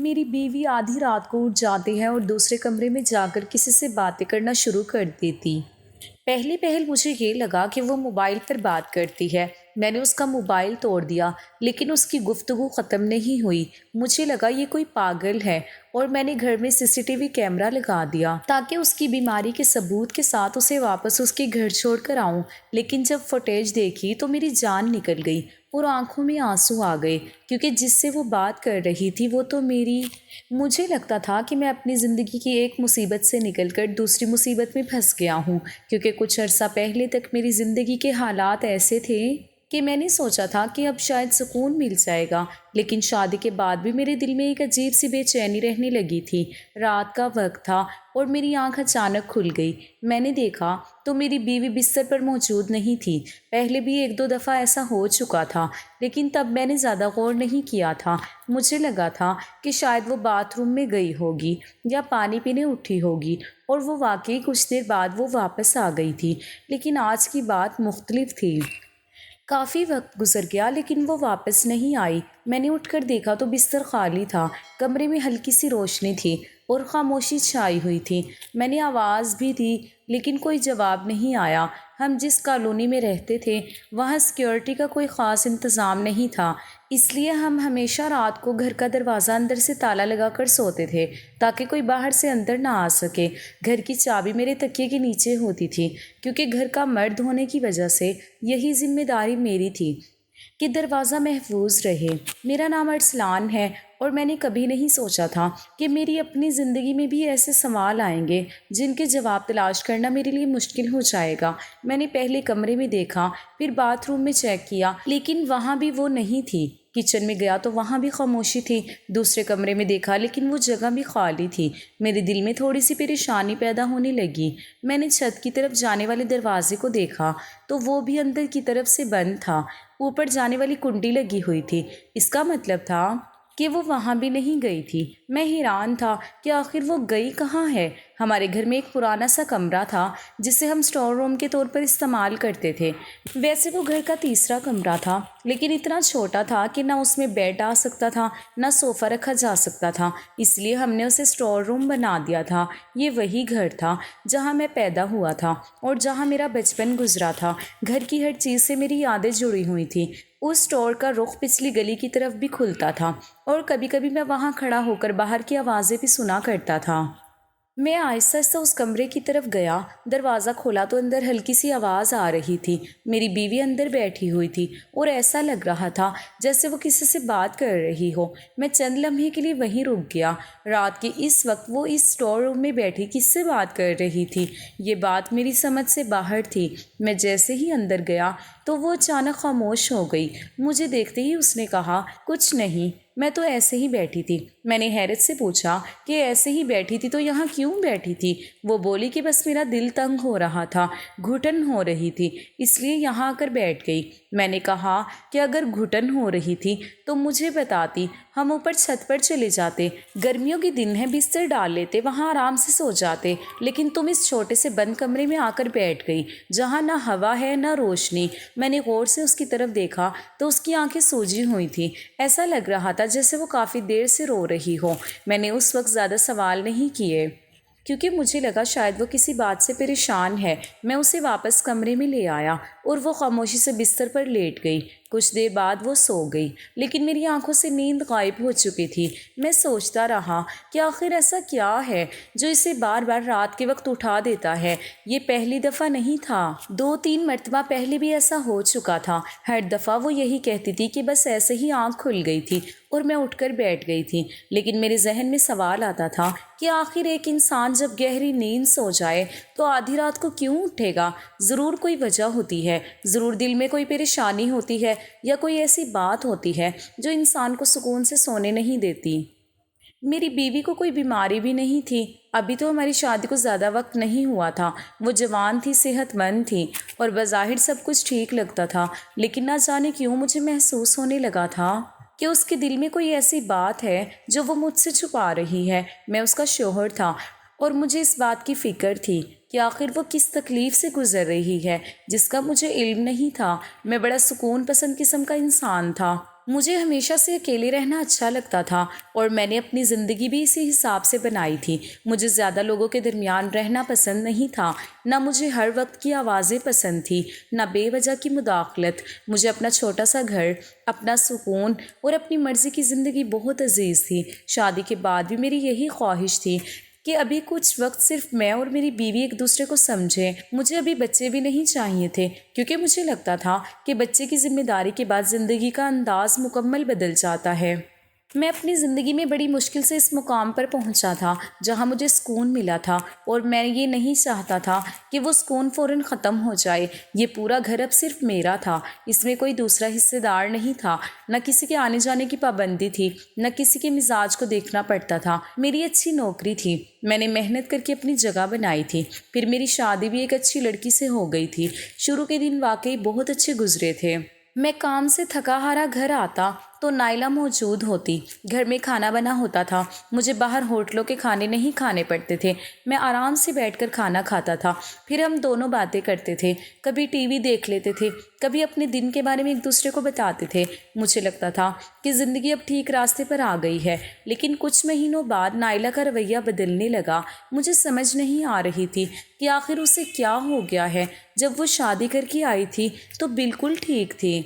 میری بیوی آدھی رات کو اٹھ جاتی ہے اور دوسرے کمرے میں جا کر کسی سے باتیں کرنا شروع کر دیتی۔ پہلی پہل مجھے یہ لگا کہ وہ موبائل پر بات کرتی ہے۔ میں نے اس کا موبائل توڑ دیا، لیکن اس کی گفتگو ختم نہیں ہوئی۔ مجھے لگا یہ کوئی پاگل ہے اور میں نے گھر میں CCTV کیمرہ لگا دیا تاکہ اس کی بیماری کے ثبوت کے ساتھ اسے واپس اس کے گھر چھوڑ کر آؤں۔ لیکن جب فوٹیج دیکھی تو میری جان نکل گئی اور آنکھوں میں آنسو آ گئے، کیونکہ جس سے وہ بات کر رہی تھی وہ تو میری۔ مجھے لگتا تھا کہ میں اپنی زندگی کی ایک مصیبت سے نکل کر دوسری مصیبت میں پھنس گیا ہوں، کیونکہ کچھ عرصہ پہلے تک میری زندگی کے حالات ایسے تھے کہ میں نے سوچا تھا کہ اب شاید سکون مل جائے گا، لیکن شادی کے بعد بھی میرے دل میں ایک عجیب سی بے چینی رہنے لگی تھی۔ رات کا وقت تھا اور میری آنکھ اچانک کھل گئی۔ میں نے دیکھا تو میری بیوی بستر پر موجود نہیں تھی۔ پہلے بھی ایک دو دفعہ ایسا ہو چکا تھا، لیکن تب میں نے زیادہ غور نہیں کیا تھا۔ مجھے لگا تھا کہ شاید وہ باتھ روم میں گئی ہوگی یا پانی پینے اٹھی ہوگی، اور وہ واقعی کچھ دیر بعد وہ واپس آ گئی تھی۔ لیکن آج کی بات مختلف تھی۔ کافی وقت گزر گیا لیکن وہ واپس نہیں آئی۔ میں نے اٹھ کر دیکھا تو بستر خالی تھا، کمرے میں ہلکی سی روشنی تھی اور خاموشی چھائی ہوئی تھی۔ میں نے آواز بھی دی لیکن کوئی جواب نہیں آیا۔ ہم جس کالونی میں رہتے تھے وہاں سیکیورٹی کا کوئی خاص انتظام نہیں تھا، اس لیے ہم ہمیشہ رات کو گھر کا دروازہ اندر سے تالا لگا کر سوتے تھے تاکہ کوئی باہر سے اندر نہ آ سکے۔ گھر کی چابی میرے تکیے کے نیچے ہوتی تھی، کیونکہ گھر کا مرد ہونے کی وجہ سے یہی ذمہ داری میری تھی کہ دروازہ محفوظ رہے۔ میرا نام ارسلان ہے اور میں نے کبھی نہیں سوچا تھا کہ میری اپنی زندگی میں بھی ایسے سوال آئیں گے جن کے جواب تلاش کرنا میرے لیے مشکل ہو جائے گا۔ میں نے پہلے کمرے میں دیکھا، پھر باتھ روم میں چیک کیا، لیکن وہاں بھی وہ نہیں تھی۔ کچن میں گیا تو وہاں بھی خاموشی تھی۔ دوسرے کمرے میں دیکھا لیکن وہ جگہ بھی خالی تھی۔ میرے دل میں تھوڑی سی پریشانی پیدا ہونے لگی۔ میں نے چھت کی طرف جانے والے دروازے کو دیکھا تو وہ بھی اندر کی طرف سے بند تھا۔ اوپر جانے والی کنڈی لگی ہوئی تھی، اس کا مطلب تھا کہ وہ وہاں بھی نہیں گئی تھی۔ میں حیران تھا کہ آخر وہ گئی کہاں ہے۔ ہمارے گھر میں ایک پرانا سا کمرہ تھا جسے ہم اسٹور روم کے طور پر استعمال کرتے تھے۔ ویسے وہ گھر کا تیسرا کمرہ تھا، لیکن اتنا چھوٹا تھا کہ نہ اس میں بیڈ آ سکتا تھا نہ صوفہ رکھا جا سکتا تھا، اس لیے ہم نے اسے اسٹور روم بنا دیا تھا۔ یہ وہی گھر تھا جہاں میں پیدا ہوا تھا اور جہاں میرا بچپن گزرا تھا۔ گھر کی ہر چیز سے میری یادیں جڑی ہوئی تھیں۔ اس اسٹور کا رخ پچھلی گلی کی طرف بھی کھلتا تھا اور کبھی کبھی میں وہاں کھڑا ہو کر باہر کی آوازیں بھی سنا کرتا تھا۔ میں آہستہ آہستہ اس کمرے کی طرف گیا، دروازہ کھولا تو اندر ہلکی سی آواز آ رہی تھی۔ میری بیوی اندر بیٹھی ہوئی تھی اور ایسا لگ رہا تھا جیسے وہ کسی سے بات کر رہی ہو۔ میں چند لمحے کے لیے وہیں رک گیا۔ رات کے اس وقت وہ اس اسٹور روم میں بیٹھی کس سے بات کر رہی تھی؟ یہ بات میری سمجھ سے باہر تھی۔ میں جیسے ہی اندر گیا تو وہ اچانک خاموش ہو گئی۔ مجھے دیکھتے ہی اس نے کہا، کچھ نہیں، میں تو ایسے ہی بیٹھی تھی۔ میں نے حیرت سے پوچھا کہ ایسے ہی بیٹھی تھی تو یہاں کیوں بیٹھی تھی؟ وہ بولی کہ بس میرا دل تنگ ہو رہا تھا، گھٹن ہو رہی تھی، اس لیے یہاں آ کر بیٹھ گئی۔ میں نے کہا کہ اگر گھٹن ہو رہی تھی تو مجھے بتاتی، ہم اوپر چھت پر چلے جاتے، گرمیوں کے دن ہے، بستر ڈال لیتے، وہاں آرام سے سو جاتے، لیکن تم اس چھوٹے سے بند کمرے میں آ کر بیٹھ گئی جہاں نہ ہوا ہے نہ روشنی۔ میں نے غور سے اس کی طرف دیکھا تو اس کی آنکھیں سوجی ہوئی تھیں، ایسا لگ رہا تھا جیسے وہ کافی دیر سے رو رہی ہو۔ میں نے اس وقت زیادہ سوال نہیں کیے کیونکہ مجھے لگا شاید وہ کسی بات سے پریشان ہے۔ میں اسے واپس کمرے میں لے آیا اور وہ خاموشی سے بستر پر لیٹ گئی۔ کچھ دیر بعد وہ سو گئی، لیکن میری آنکھوں سے نیند غائب ہو چکی تھی۔ میں سوچتا رہا کہ آخر ایسا کیا ہے جو اسے بار بار رات کے وقت اٹھا دیتا ہے۔ یہ پہلی دفعہ نہیں تھا، 2-3 مرتبہ پہلے بھی ایسا ہو چکا تھا۔ ہر دفعہ وہ یہی کہتی تھی کہ بس ایسے ہی آنکھ کھل گئی تھی اور میں اٹھ کر بیٹھ گئی تھی، لیکن میرے ذہن میں سوال آتا تھا کہ آخر ایک انسان جب گہری نیند سو جائے تو آدھی رات کو کیوں اٹھے گا؟ ضرور کوئی وجہ ہوتی ہے، ضرور دل میں کوئی پریشانی ہوتی ہے یا کوئی ایسی بات ہوتی ہے جو انسان کو سکون سے سونے نہیں دیتی۔ میری بیوی کو کوئی بیماری بھی نہیں تھی، ابھی تو ہماری شادی کو زیادہ وقت نہیں ہوا تھا۔ وہ جوان تھی، صحت مند تھی اور بظاہر سب کچھ ٹھیک لگتا تھا، لیکن نہ جانے کیوں مجھے محسوس ہونے لگا تھا کہ اس کے دل میں کوئی ایسی بات ہے جو وہ مجھ سے چھپا رہی ہے۔ میں اس کا شوہر تھا اور مجھے اس بات کی فکر تھی کہ آخر وہ کس تکلیف سے گزر رہی ہے جس کا مجھے علم نہیں تھا۔ میں بڑا سکون پسند قسم کا انسان تھا مجھے ہمیشہ سے اکیلے رہنا اچھا لگتا تھا اور میں نے اپنی زندگی بھی اسی حساب سے بنائی تھی۔ مجھے زیادہ لوگوں کے درمیان رہنا پسند نہیں تھا، نہ مجھے ہر وقت کی آوازیں پسند تھی، نہ بے وجہ کی مداخلت۔ مجھے اپنا چھوٹا سا گھر، اپنا سکون اور اپنی مرضی کی زندگی بہت عزیز تھی۔ شادی کے بعد بھی میری یہی خواہش تھی کہ ابھی کچھ وقت صرف میں اور میری بیوی ایک دوسرے کو سمجھیں۔ مجھے ابھی بچے بھی نہیں چاہیے تھے، کیونکہ مجھے لگتا تھا کہ بچے کی ذمہ داری کے بعد زندگی کا انداز مکمل بدل جاتا ہے۔ میں اپنی زندگی میں بڑی مشکل سے اس مقام پر پہنچا تھا جہاں مجھے سکون ملا تھا، اور میں یہ نہیں چاہتا تھا کہ وہ سکون فوراً ختم ہو جائے۔ یہ پورا گھر اب صرف میرا تھا، اس میں کوئی دوسرا حصے دار نہیں تھا، نہ کسی کے آنے جانے کی پابندی تھی، نہ کسی کے مزاج کو دیکھنا پڑتا تھا۔ میری اچھی نوکری تھی، میں نے محنت کر کے اپنی جگہ بنائی تھی، پھر میری شادی بھی ایک اچھی لڑکی سے ہو گئی تھی۔ شروع کے دن واقعی بہت اچھے گزرے تھے۔ میں کام سے تھکا ہارا گھر آتا تو نائلہ موجود ہوتی، گھر میں کھانا بنا ہوتا تھا، مجھے باہر ہوٹلوں کے کھانے نہیں کھانے پڑتے تھے، میں آرام سے بیٹھ کر کھانا کھاتا تھا، پھر ہم دونوں باتیں کرتے تھے، کبھی ٹی وی دیکھ لیتے تھے، کبھی اپنے دن کے بارے میں ایک دوسرے کو بتاتے تھے۔ مجھے لگتا تھا کہ زندگی اب ٹھیک راستے پر آ گئی ہے، لیکن کچھ مہینوں بعد نائلہ کا رویہ بدلنے لگا۔ مجھے سمجھ نہیں آ رہی تھی کہ آخر اسے کیا ہو گیا ہے۔ جب وہ شادی کر کے آئی تھی تو بالکل ٹھیک تھی،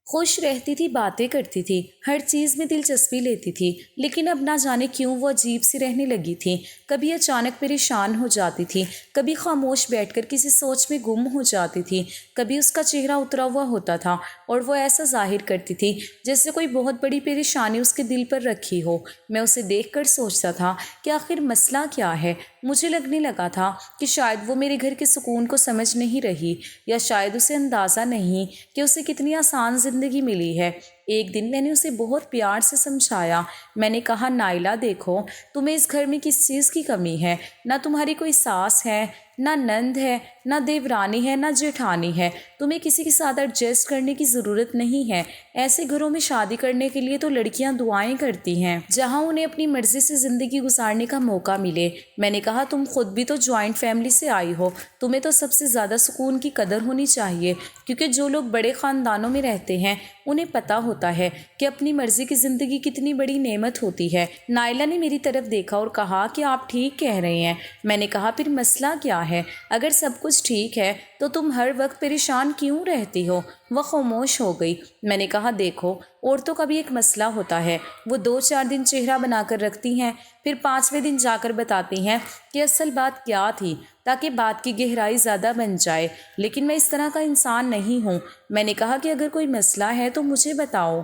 خوش رہتی تھی، باتیں کرتی تھی، ہر چیز میں دلچسپی لیتی تھی، لیکن اب نہ جانے کیوں وہ عجیب سی رہنے لگی تھی۔ کبھی اچانک پریشان ہو جاتی تھی، کبھی خاموش بیٹھ کر کسی سوچ میں گم ہو جاتی تھی، کبھی اس کا چہرہ اترا ہوا ہوتا تھا اور وہ ایسا ظاہر کرتی تھی جیسے کوئی بہت بڑی پریشانی اس کے دل پر رکھی ہو۔ میں اسے دیکھ کر سوچتا تھا کہ آخر مسئلہ کیا ہے۔ مجھے لگنے لگا تھا کہ شاید وہ میرے گھر کے سکون کو سمجھ نہیں رہی، یا شاید اسے اندازہ نہیں کہ اسے کتنی آسان زندگی ملی ہے۔ ایک دن میں نے اسے بہت پیار سے سمجھایا۔ میں نے کہا، نائلہ دیکھو، تمہیں اس گھر میں کس چیز کی کمی ہے؟ نہ تمہاری کوئی ساس ہے، نہ نند ہے، نہ دیورانی ہے، نہ جیٹھانی ہے۔ تمہیں کسی کے ساتھ ایڈجسٹ کرنے کی ضرورت نہیں ہے۔ ایسے گھروں میں شادی کرنے کے لیے تو لڑکیاں دعائیں کرتی ہیں جہاں انہیں اپنی مرضی سے زندگی گزارنے کا موقع ملے۔ میں نے کہا، تم خود بھی تو جوائنٹ فیملی سے آئی ہو، تمہیں تو سب سے زیادہ سکون کی قدر ہونی چاہیے، کیونکہ جو لوگ بڑے خاندانوں میں رہتے ہیں انہیں پتہ ہوتا ہے کہ اپنی مرضی کی زندگی کتنی بڑی نعمت ہوتی ہے۔ نائلہ نے میری طرف دیکھا اور کہا کہ آپ ٹھیک کہہ رہے ہیں۔ میں نے کہا، پھر مسئلہ کیا ہے؟ اگر سب کچھ ٹھیک ہے تو تم ہر وقت پریشان کیوں رہتی ہو؟ وہ خاموش ہو گئی۔ میں نے کہا، دیکھو، عورتوں کا بھی ایک مسئلہ ہوتا ہے، وہ 2-4 دن چہرہ بنا کر رکھتی ہیں، پھر 5ویں دن جا کر بتاتی ہیں کہ اصل بات کیا تھی، تاکہ بات کی گہرائی زیادہ بن جائے، لیکن میں اس طرح کا انسان نہیں ہوں۔ میں نے کہا کہ اگر کوئی مسئلہ ہے تو مجھے بتاؤ،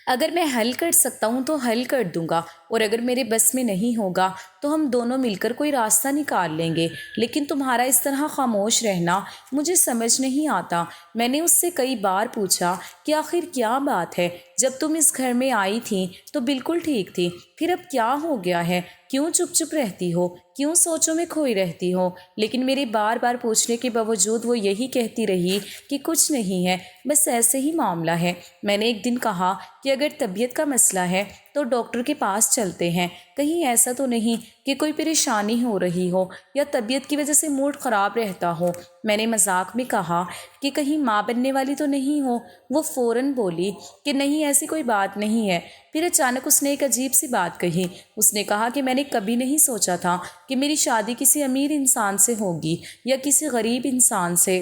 اگر میں حل کر سکتا ہوں تو حل کر دوں گا، اور اگر میرے بس میں نہیں ہوگا تو ہم دونوں مل کر کوئی راستہ نکال لیں گے، لیکن تمہارا اس طرح خاموش رہنا مجھے سمجھ نہیں آتا۔ میں نے اس سے کئی بار پوچھا کہ آخر کیا بات ہے؟ جب تم اس گھر میں آئی تھی تو بالکل ٹھیک تھی، پھر اب کیا ہو گیا ہے؟ کیوں چپ چپ رہتی ہو؟ کیوں سوچوں میں کھوئی رہتی ہو؟ لیکن میرے بار بار پوچھنے کے باوجود وہ یہی کہتی رہی کہ کچھ نہیں ہے، بس ایسے ہی معاملہ ہے۔ میں نے ایک دن کہا کہ اگر طبیعت کا مسئلہ ہے تو ڈاکٹر کے پاس چلتے ہیں، کہیں ایسا تو نہیں کہ کوئی پریشانی ہو رہی ہو یا طبیعت کی وجہ سے موڈ خراب رہتا ہو۔ میں نے مذاق میں کہا کہ کہیں ماں بننے والی تو نہیں ہو؟ وہ فوراً بولی کہ نہیں، ایسی کوئی بات نہیں ہے۔ پھر اچانک اس نے ایک عجیب سی بات کہی۔ اس نے کہا کہ میں نے کبھی نہیں سوچا تھا کہ میری شادی کسی امیر انسان سے ہوگی یا کسی غریب انسان سے۔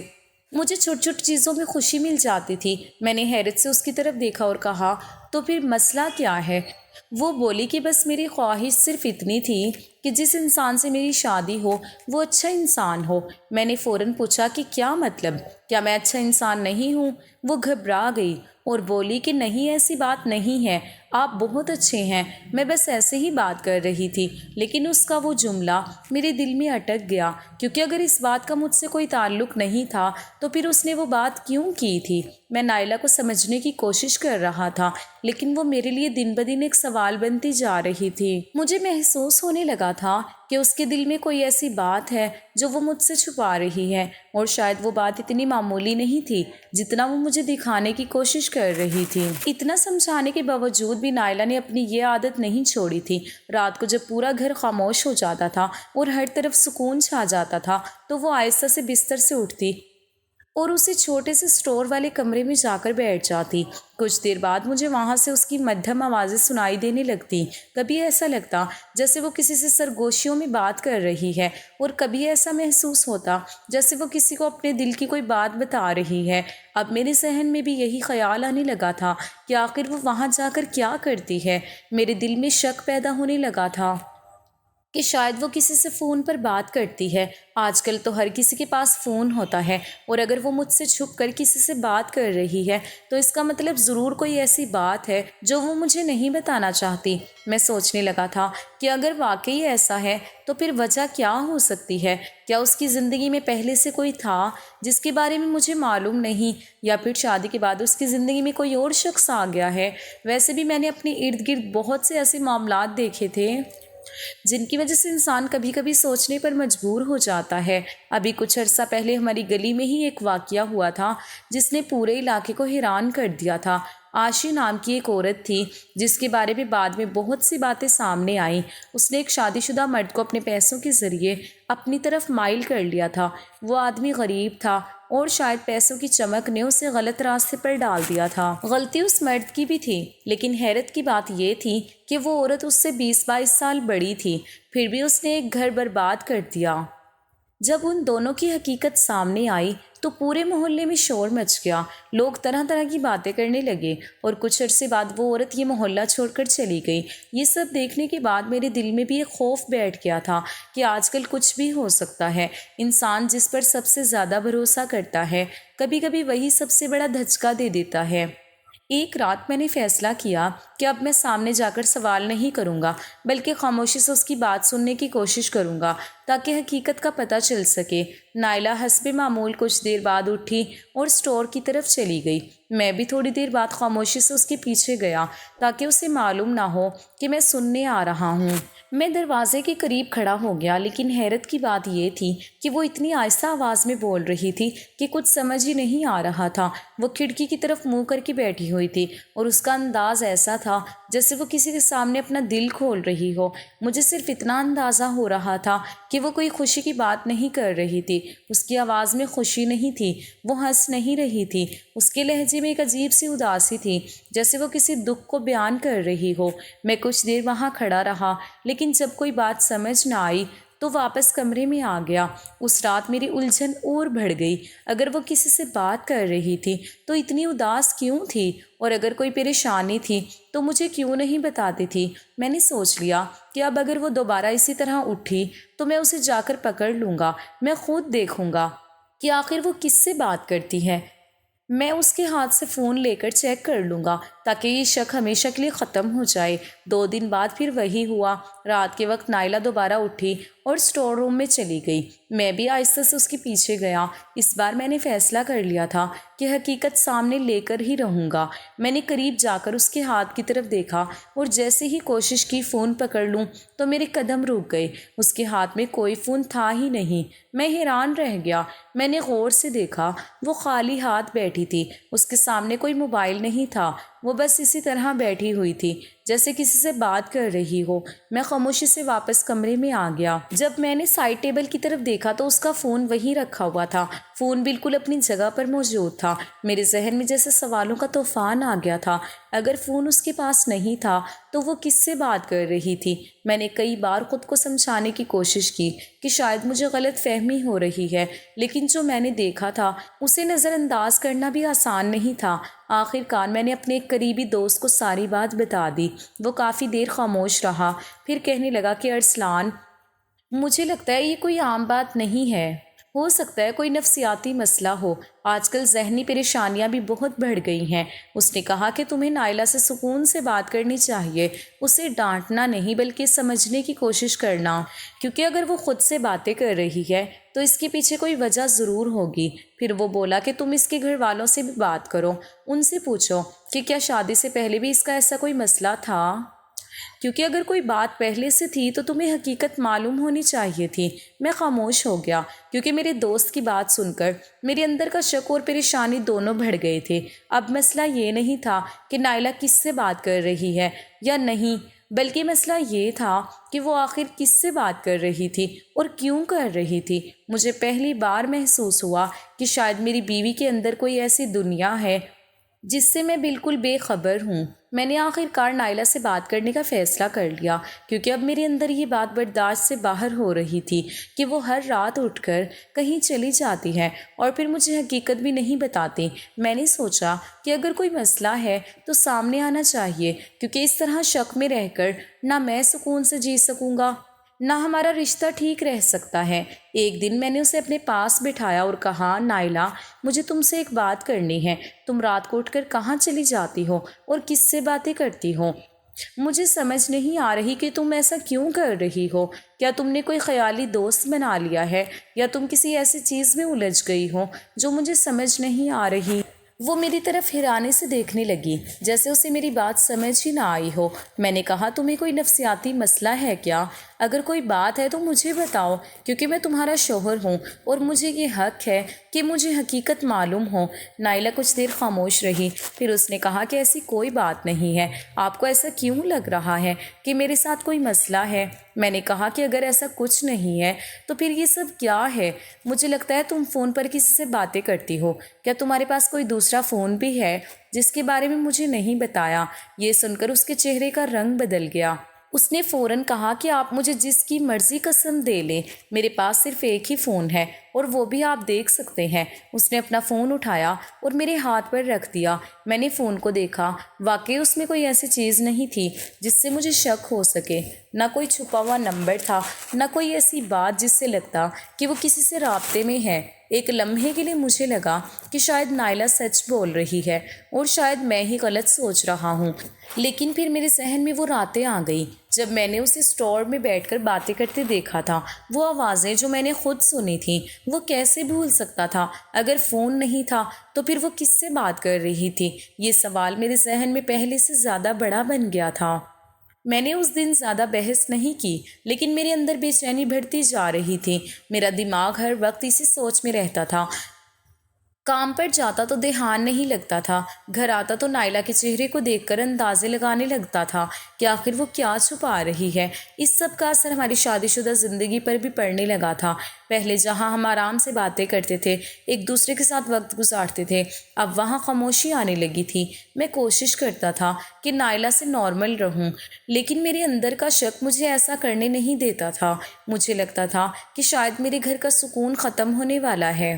مجھے چھوٹی چھوٹی چیزوں میں خوشی مل جاتی تھی۔ میں نے حیرت سے اس کی طرف دیکھا اور کہا، تو پھر مسئلہ کیا ہے؟ وہ بولی کہ بس میری خواہش صرف اتنی تھی کہ جس انسان سے میری شادی ہو وہ اچھا انسان ہو۔ میں نے فوراً پوچھا کہ کیا مطلب؟ کیا میں اچھا انسان نہیں ہوں؟ وہ گھبرا گئی اور بولی کہ نہیں، ایسی بات نہیں ہے، آپ بہت اچھے ہیں، میں بس ایسے ہی بات کر رہی تھی۔ لیکن اس کا وہ جملہ میرے دل میں اٹک گیا، کیونکہ اگر اس بات کا مجھ سے کوئی تعلق نہیں تھا تو پھر اس نے وہ بات کیوں کی تھی؟ میں نائلہ کو سمجھنے کی کوشش کر رہا تھا، لیکن وہ میرے لیے دن بدن ایک سوال بنتی جا رہی تھی۔ مجھے محسوس ہونے لگا تھا کہ اس کے دل میں کوئی ایسی بات ہے جو وہ مجھ سے چھپا رہی ہے، اور شاید وہ بات اتنی معمولی نہیں تھی جتنا وہ مجھے دکھانے کی کوشش کر رہی تھی۔ اتنا سمجھانے کے باوجود بھی نائلہ نے اپنی یہ عادت نہیں چھوڑی تھی۔ رات کو جب پورا گھر خاموش ہو جاتا تھا اور ہر طرف سکون چھا جاتا تھا تو وہ آہستہ سے بستر سے اٹھتی اور اسی چھوٹے سے اسٹور والے کمرے میں جا کر بیٹھ جاتی۔ کچھ دیر بعد مجھے وہاں سے اس کی مدھم آوازیں سنائی دینے لگتی۔ کبھی ایسا لگتا جیسے وہ کسی سے سرگوشیوں میں بات کر رہی ہے، اور کبھی ایسا محسوس ہوتا جیسے وہ کسی کو اپنے دل کی کوئی بات بتا رہی ہے۔ اب میرے ذہن میں بھی یہی خیال آنے لگا تھا کہ آخر وہ وہاں جا کر کیا کرتی ہے۔ میرے دل میں شک پیدا ہونے لگا تھا کہ شاید وہ کسی سے فون پر بات کرتی ہے۔ آج کل تو ہر کسی کے پاس فون ہوتا ہے، اور اگر وہ مجھ سے چھپ کر کسی سے بات کر رہی ہے تو اس کا مطلب ضرور کوئی ایسی بات ہے جو وہ مجھے نہیں بتانا چاہتی۔ میں سوچنے لگا تھا کہ اگر واقعی ایسا ہے تو پھر وجہ کیا ہو سکتی ہے؟ کیا اس کی زندگی میں پہلے سے کوئی تھا جس کے بارے میں مجھے معلوم نہیں، یا پھر شادی کے بعد اس کی زندگی میں کوئی اور شخص آ گیا ہے؟ ویسے بھی میں نے اپنے ارد گرد بہت سے ایسے معاملات دیکھے تھے جن کی وجہ سے انسان کبھی کبھی سوچنے پر مجبور ہو جاتا ہے۔ ابھی کچھ عرصہ پہلے ہماری گلی میں ہی ایک واقعہ ہوا تھا جس نے پورے علاقے کو حیران کر دیا تھا۔ عاشی نام کی ایک عورت تھی جس کے بارے میں بعد میں بہت سی باتیں سامنے آئیں۔ اس نے ایک شادی شدہ مرد کو اپنے پیسوں کے ذریعے اپنی طرف مائل کر لیا تھا۔ وہ آدمی غریب تھا، اور شاید پیسوں کی چمک نے اسے غلط راستے پر ڈال دیا تھا۔ غلطی اس مرد کی بھی تھی، لیکن حیرت کی بات یہ تھی کہ وہ عورت اس سے 20-22 سال بڑی تھی، پھر بھی اس نے ایک گھر برباد کر دیا۔ جب ان دونوں کی حقیقت سامنے آئی تو پورے محلے میں شور مچ گیا۔ لوگ طرح طرح کی باتیں کرنے لگے، اور کچھ عرصے بعد وہ عورت یہ محلہ چھوڑ کر چلی گئی۔ یہ سب دیکھنے کے بعد میرے دل میں بھی ایک خوف بیٹھ گیا تھا کہ آج کل کچھ بھی ہو سکتا ہے۔ انسان جس پر سب سے زیادہ بھروسہ کرتا ہے، کبھی کبھی وہی سب سے بڑا دھچکا دے دیتا ہے۔ ایک رات میں نے فیصلہ کیا کہ اب میں سامنے جا کر سوال نہیں کروں گا، بلکہ خاموشی سے اس کی بات سننے کی کوشش کروں گا تاکہ حقیقت کا پتہ چل سکے۔ نائلہ حسب معمول کچھ دیر بعد اٹھی اور اسٹور کی طرف چلی گئی۔ میں بھی تھوڑی دیر بعد خاموشی سے اس کے پیچھے گیا تاکہ اسے معلوم نہ ہو کہ میں سننے آ رہا ہوں۔ میں دروازے کے قریب کھڑا ہو گیا، لیکن حیرت کی بات یہ تھی کہ وہ اتنی آہستہ آواز میں بول رہی تھی کہ کچھ سمجھ ہی نہیں آ رہا تھا۔ وہ کھڑکی کی طرف منہ کر کے بیٹھی ہوئی تھی، اور اس کا انداز ایسا تھا جیسے وہ کسی کے سامنے اپنا دل کھول رہی ہو۔ مجھے صرف اتنا اندازہ ہو رہا تھا کہ وہ کوئی خوشی کی بات نہیں کر رہی تھی۔ اس کی آواز میں خوشی نہیں تھی، وہ ہنس نہیں رہی تھی۔ اس کے لہجے میں ایک عجیب سی اداسی تھی، جیسے وہ کسی دکھ کو بیان کر رہی ہو۔ میں کچھ دیر وہاں کھڑا رہا، لیکن جب کوئی بات سمجھ نہ آئی تو واپس کمرے میں آ گیا۔ اس رات میری الجھن اور بڑھ گئی۔ اگر وہ کسی سے بات کر رہی تھی تو اتنی اداس کیوں تھی، اور اگر کوئی پریشانی تھی تو مجھے کیوں نہیں بتاتی تھی؟ میں نے سوچ لیا کہ اب اگر وہ دوبارہ اسی طرح اٹھی تو میں اسے جا کر پکڑ لوں گا۔ میں خود دیکھوں گا کہ آخر وہ کس سے بات کرتی ہے۔ میں اس کے ہاتھ سے فون لے کر چیک کر لوں گا تاکہ یہ شک ہمیشہ کے لیے ختم ہو جائے۔ 2 دن بعد پھر وہی ہوا۔ رات کے وقت نائلہ دوبارہ اٹھی اور اسٹور روم میں چلی گئی۔ میں بھی آہستہ سے اس کے پیچھے گیا۔ اس بار میں نے فیصلہ کر لیا تھا کہ حقیقت سامنے لے کر ہی رہوں گا۔ میں نے قریب جا کر اس کے ہاتھ کی طرف دیکھا، اور جیسے ہی کوشش کی فون پکڑ لوں تو میرے قدم رک گئے۔ اس کے ہاتھ میں کوئی فون تھا ہی نہیں۔ میں حیران رہ گیا۔ میں نے غور سے دیکھا، وہ خالی ہاتھ بیٹھی تھی۔ اس کے سامنے کوئی موبائل نہیں تھا، وہ بس اسی طرح بیٹھی ہوئی تھی جیسے کسی سے بات کر رہی ہو۔ میں خاموشی سے واپس کمرے میں آ گیا۔ جب میں نے سائڈ ٹیبل کی طرف دیکھا تو اس کا فون وہیں رکھا ہوا تھا۔ فون بالکل اپنی جگہ پر موجود تھا۔ میرے ذہن میں جیسے سوالوں کا طوفان آ گیا تھا۔ اگر فون اس کے پاس نہیں تھا تو وہ کس سے بات کر رہی تھی؟ میں نے کئی بار خود کو سمجھانے کی کوشش کی کہ شاید مجھے غلط فہمی ہو رہی ہے، لیکن جو میں نے دیکھا تھا اسے نظر انداز کرنا بھی آسان نہیں تھا۔ آخر کار میں نے اپنے ایک قریبی دوست کو ساری بات بتا دی۔ وہ کافی دیر خاموش رہا، پھر کہنے لگا کہ ارسلان، مجھے لگتا ہے یہ کوئی عام بات نہیں ہے۔ ہو سکتا ہے کوئی نفسیاتی مسئلہ ہو۔ آج کل ذہنی پریشانیاں بھی بہت بڑھ گئی ہیں۔ اس نے کہا کہ تمہیں نائلہ سے سکون سے بات کرنی چاہیے، اسے ڈانٹنا نہیں بلکہ سمجھنے کی کوشش کرنا، کیونکہ اگر وہ خود سے باتیں کر رہی ہے تو اس کے پیچھے کوئی وجہ ضرور ہوگی۔ پھر وہ بولا کہ تم اس کے گھر والوں سے بھی بات کرو، ان سے پوچھو کہ کیا شادی سے پہلے بھی اس کا ایسا کوئی مسئلہ تھا، کیونکہ اگر کوئی بات پہلے سے تھی تو تمہیں حقیقت معلوم ہونی چاہیے تھی۔ میں خاموش ہو گیا، کیونکہ میرے دوست کی بات سن کر میرے اندر کا شک اور پریشانی دونوں بڑھ گئے تھے۔ اب مسئلہ یہ نہیں تھا کہ نائلہ کس سے بات کر رہی ہے یا نہیں، بلکہ مسئلہ یہ تھا کہ وہ آخر کس سے بات کر رہی تھی اور کیوں کر رہی تھی۔ مجھے پہلی بار محسوس ہوا کہ شاید میری بیوی کے اندر کوئی ایسی دنیا ہے جس سے میں بالکل بے خبر ہوں۔ میں نے آخر کار نائلہ سے بات کرنے کا فیصلہ کر لیا، کیونکہ اب میرے اندر یہ بات برداشت سے باہر ہو رہی تھی کہ وہ ہر رات اٹھ کر کہیں چلی جاتی ہے اور پھر مجھے حقیقت بھی نہیں بتاتی۔ میں نے سوچا کہ اگر کوئی مسئلہ ہے تو سامنے آنا چاہیے، کیونکہ اس طرح شک میں رہ کر نہ میں سکون سے جی سکوں گا، نہ ہمارا رشتہ ٹھیک رہ سکتا ہے۔ ایک دن میں نے اسے اپنے پاس بٹھایا اور کہا، نائلہ، مجھے تم سے ایک بات کرنی ہے۔ تم رات کو اٹھ کر کہاں چلی جاتی ہو اور کس سے باتیں کرتی ہو؟ مجھے سمجھ نہیں آ رہی کہ تم ایسا کیوں کر رہی ہو۔ کیا تم نے کوئی خیالی دوست بنا لیا ہے یا تم کسی ایسی چیز میں الجھ گئی ہو جو مجھے سمجھ نہیں آ رہی؟ وہ میری طرف حیرانی سے دیکھنے لگی، جیسے اسے میری بات سمجھ ہی نہ آئی ہو۔ میں نے کہا، تمہیں کوئی نفسیاتی مسئلہ ہے کیا؟ اگر کوئی بات ہے تو مجھے بتاؤ، کیونکہ میں تمہارا شوہر ہوں اور مجھے یہ حق ہے کہ مجھے حقیقت معلوم ہو۔ نائلہ کچھ دیر خاموش رہی، پھر اس نے کہا کہ ایسی کوئی بات نہیں ہے۔ آپ کو ایسا کیوں لگ رہا ہے کہ میرے ساتھ کوئی مسئلہ ہے؟ میں نے کہا کہ اگر ایسا کچھ نہیں ہے تو پھر یہ سب کیا ہے؟ مجھے لگتا ہے تم فون پر کسی سے باتیں کرتی ہو۔ کیا تمہارے پاس کوئی دوسرا فون بھی ہے جس کے بارے میں مجھے نہیں بتایا؟ یہ سن کر اس کے چہرے کا رنگ بدل گیا۔ اس نے فوراً کہا کہ آپ مجھے جس کی مرضی قسم دے لیں، میرے پاس صرف ایک ہی فون ہے اور وہ بھی آپ دیکھ سکتے ہیں۔ اس نے اپنا فون اٹھایا اور میرے ہاتھ پر رکھ دیا۔ میں نے فون کو دیکھا، واقعی اس میں کوئی ایسی چیز نہیں تھی جس سے مجھے شک ہو سکے۔ نہ کوئی چھپا ہوا نمبر تھا، نہ کوئی ایسی بات جس سے لگتا کہ وہ کسی سے رابطے میں ہے۔ ایک لمحے کے لیے مجھے لگا کہ شاید نائلہ سچ بول رہی ہے اور شاید میں ہی غلط سوچ رہا ہوں، لیکن پھر میرے ذہن میں وہ راتیں آ گئیں جب میں نے اسے اسٹور میں بیٹھ کر باتیں کرتے دیکھا تھا۔ وہ آوازیں جو میں نے خود سنی تھیں، وہ کیسے بھول سکتا تھا؟ اگر فون نہیں تھا تو پھر وہ کس سے بات کر رہی تھی؟ یہ سوال میرے ذہن میں پہلے سے زیادہ بڑا بن گیا تھا۔ میں نے اس دن زیادہ بحث نہیں کی، لیکن میرے اندر بے چینی بڑھتی جا رہی تھی۔ میرا دماغ ہر وقت اسی سوچ میں رہتا تھا۔ کام پر جاتا تو دھیان نہیں لگتا تھا، گھر آتا تو نائلہ کے چہرے کو دیکھ کر اندازے لگانے لگتا تھا کہ آخر وہ کیا چھپا رہی ہے۔ اس سب کا اثر ہماری شادی شدہ زندگی پر بھی پڑنے لگا تھا۔ پہلے جہاں ہم آرام سے باتیں کرتے تھے، ایک دوسرے کے ساتھ وقت گزارتے تھے، اب وہاں خاموشی آنے لگی تھی۔ میں کوشش کرتا تھا کہ نائلہ سے نارمل رہوں، لیکن میرے اندر کا شک مجھے ایسا کرنے نہیں دیتا تھا۔ مجھے لگتا تھا کہ شاید میرے گھر کا سکون ختم ہونے والا ہے۔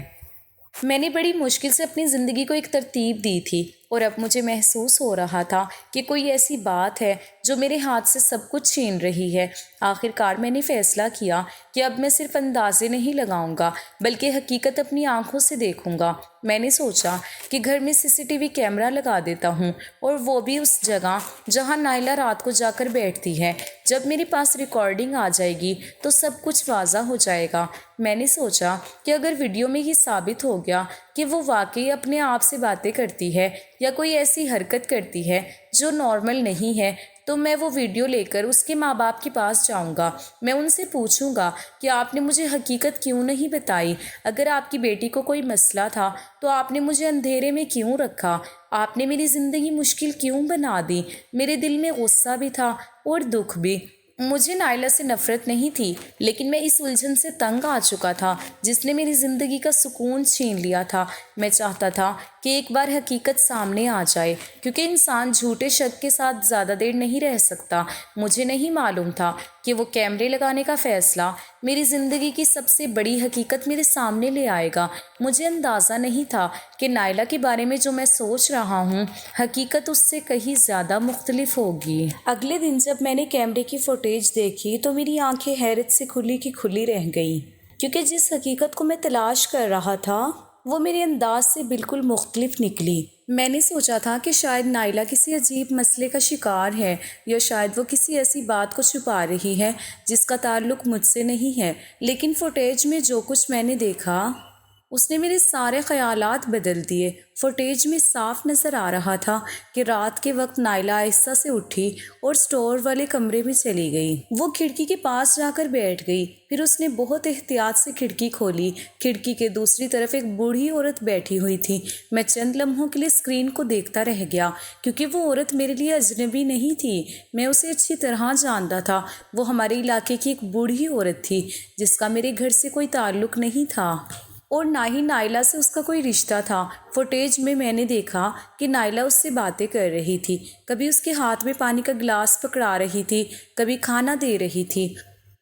میں نے بڑی مشکل سے اپنی زندگی کو ایک ترتیب دی تھی اور اب مجھے محسوس ہو رہا تھا کہ کوئی ایسی بات ہے جو میرے ہاتھ سے سب کچھ چھین رہی ہے۔ آخر کار میں نے فیصلہ کیا کہ اب میں صرف اندازے نہیں لگاؤں گا بلکہ حقیقت اپنی آنکھوں سے دیکھوں گا۔ میں نے سوچا کہ گھر میں CCTV کیمرہ لگا دیتا ہوں، اور وہ بھی اس جگہ جہاں نائلہ رات کو جا کر بیٹھتی ہے۔ جب میرے پاس ریکارڈنگ آ جائے گی تو سب کچھ واضح ہو جائے گا۔ میں نے سوچا کہ اگر ویڈیو میں یہ ثابت ہو گیا کہ وہ واقعی اپنے آپ سے باتیں کرتی ہے یا کوئی ایسی حرکت کرتی ہے جو نارمل نہیں ہے، تو میں وہ ویڈیو لے کر اس کے ماں باپ کے پاس جاؤں گا۔ میں ان سے پوچھوں گا کہ آپ نے مجھے حقیقت کیوں نہیں بتائی؟ اگر آپ کی بیٹی کو کوئی مسئلہ تھا تو آپ نے مجھے اندھیرے میں کیوں رکھا؟ آپ نے میری زندگی مشکل کیوں بنا دی؟ میرے دل میں غصہ بھی تھا اور دکھ بھی۔ مجھے نائلہ سے نفرت نہیں تھی، لیکن میں اس الجھن سے تنگ آ چکا تھا جس نے میری زندگی کا سکون چھین لیا تھا۔ میں چاہتا تھا کہ ایک بار حقیقت سامنے آ جائے، کیونکہ انسان جھوٹے شک کے ساتھ زیادہ دیر نہیں رہ سکتا۔ مجھے نہیں معلوم تھا کہ وہ کیمرے لگانے کا فیصلہ میری زندگی کی سب سے بڑی حقیقت میرے سامنے لے آئے گا۔ مجھے اندازہ نہیں تھا کہ نائلہ کے بارے میں جو میں سوچ رہا ہوں، حقیقت اس سے کہیں زیادہ مختلف ہوگی۔ اگلے دن جب میں نے کیمرے کی فوٹیج دیکھی تو میری آنکھیں حیرت سے کھلی کی کھلی رہ گئیں، کیونکہ جس حقیقت کو میں تلاش کر رہا تھا وہ میرے انداز سے بالکل مختلف نکلی۔ میں نے سوچا تھا کہ شاید نائلہ کسی عجیب مسئلے کا شکار ہے، یا شاید وہ کسی ایسی بات کو چھپا رہی ہے جس کا تعلق مجھ سے نہیں ہے، لیکن فوٹیج میں جو کچھ میں نے دیکھا اس نے میرے سارے خیالات بدل دیے۔ فوٹیج میں صاف نظر آ رہا تھا کہ رات کے وقت نائلہ آہستہ سے اٹھی اور سٹور والے کمرے میں چلی گئی۔ وہ کھڑکی کے پاس جا کر بیٹھ گئی، پھر اس نے بہت احتیاط سے کھڑکی کھولی۔ کھڑکی کے دوسری طرف ایک بوڑھی عورت بیٹھی ہوئی تھی۔ میں چند لمحوں کے لیے اسکرین کو دیکھتا رہ گیا، کیونکہ وہ عورت میرے لیے اجنبی نہیں تھی۔ میں اسے اچھی طرح جانتا تھا۔ وہ ہمارے علاقے کی ایک بوڑھی عورت تھی جس کا میرے گھر سے کوئی تعلق نہیں تھا اور نہ ہی نائلہ سے اس کا کوئی رشتہ تھا۔ فوٹیج میں نے دیکھا کہ نائلہ اس سے باتیں کر رہی تھی، کبھی اس کے ہاتھ میں پانی کا گلاس پکڑا رہی تھی، کبھی کھانا دے رہی تھی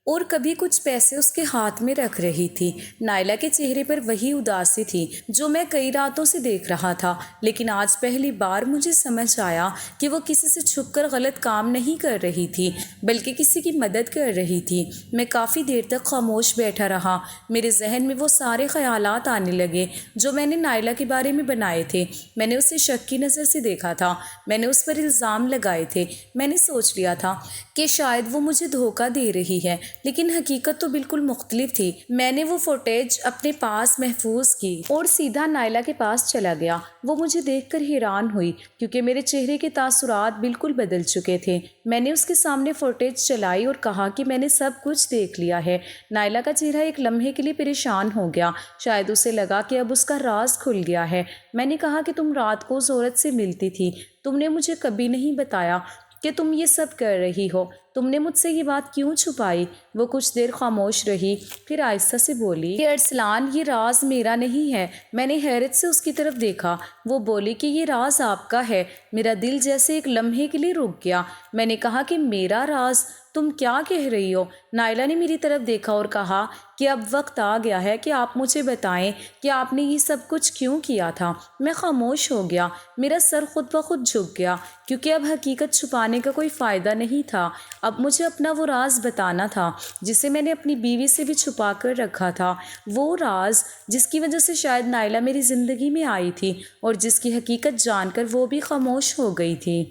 اور کبھی کچھ پیسے اس کے ہاتھ میں رکھ رہی تھی۔ نائلہ کے چہرے پر وہی اداسی تھی جو میں کئی راتوں سے دیکھ رہا تھا، لیکن آج پہلی بار مجھے سمجھ آیا کہ وہ کسی سے چھپ کر غلط کام نہیں کر رہی تھی، بلکہ کسی کی مدد کر رہی تھی۔ میں کافی دیر تک خاموش بیٹھا رہا۔ میرے ذہن میں وہ سارے خیالات آنے لگے جو میں نے نائلہ کے بارے میں بنائے تھے۔ میں نے اسے شک کی نظر سے دیکھا تھا، میں نے اس پر الزام لگائے تھے۔ میں نے سوچ لیا تھا کہ شاید وہ مجھے دھوکہ دے رہی ہے، لیکن حقیقت تو بالکل مختلف تھی۔ میں نے وہ فوٹیج اپنے پاس محفوظ کی اور سیدھا نائلہ کے پاس چلا گیا۔ وہ مجھے دیکھ کر حیران ہوئی کیونکہ میرے چہرے کے تاثرات بالکل بدل چکے تھے۔ میں نے اس کے سامنے فوٹیج چلائی اور کہا کہ میں نے سب کچھ دیکھ لیا ہے۔ نائلہ کا چہرہ ایک لمحے کے لیے پریشان ہو گیا، شاید اسے لگا کہ اب اس کا راز کھل گیا ہے۔ میں نے کہا کہ تم رات کو اس عورت سے ملتی تھی، تم نے مجھے کبھی نہیں بتایا کہ تم یہ سب کر رہی ہو، تم نے مجھ سے یہ بات کیوں چھپائی؟ وہ کچھ دیر خاموش رہی، پھر آہستہ سے بولی کہ ارسلان، یہ راز میرا نہیں ہے۔ میں نے حیرت سے اس کی طرف دیکھا۔ وہ بولی کہ یہ راز آپ کا ہے۔ میرا دل جیسے ایک لمحے کے لیے رک گیا۔ میں نے کہا کہ میرا راز؟ تم کیا کہہ رہی ہو؟ نائلہ نے میری طرف دیکھا اور کہا کہ اب وقت آ گیا ہے کہ آپ مجھے بتائیں کہ آپ نے یہ سب کچھ کیوں کیا تھا۔ میں خاموش ہو گیا، میرا سر خود بخود جھک گیا، کیونکہ اب حقیقت چھپانے کا کوئی فائدہ نہیں تھا۔ اب مجھے اپنا وہ راز بتانا تھا جسے میں نے اپنی بیوی سے بھی چھپا کر رکھا تھا، وہ راز جس کی وجہ سے شاید نائلہ میری زندگی میں آئی تھی اور جس کی حقیقت جان کر وہ بھی خاموش ہو گئی تھی۔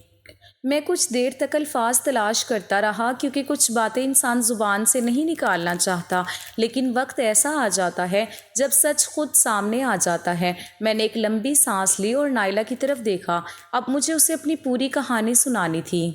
میں کچھ دیر تک الفاظ تلاش کرتا رہا، کیونکہ کچھ باتیں انسان زبان سے نہیں نکالنا چاہتا، لیکن وقت ایسا آ جاتا ہے جب سچ خود سامنے آ جاتا ہے۔ میں نے ایک لمبی سانس لی اور نائلہ کی طرف دیکھا۔ اب مجھے اسے اپنی پوری کہانی سنانی تھی۔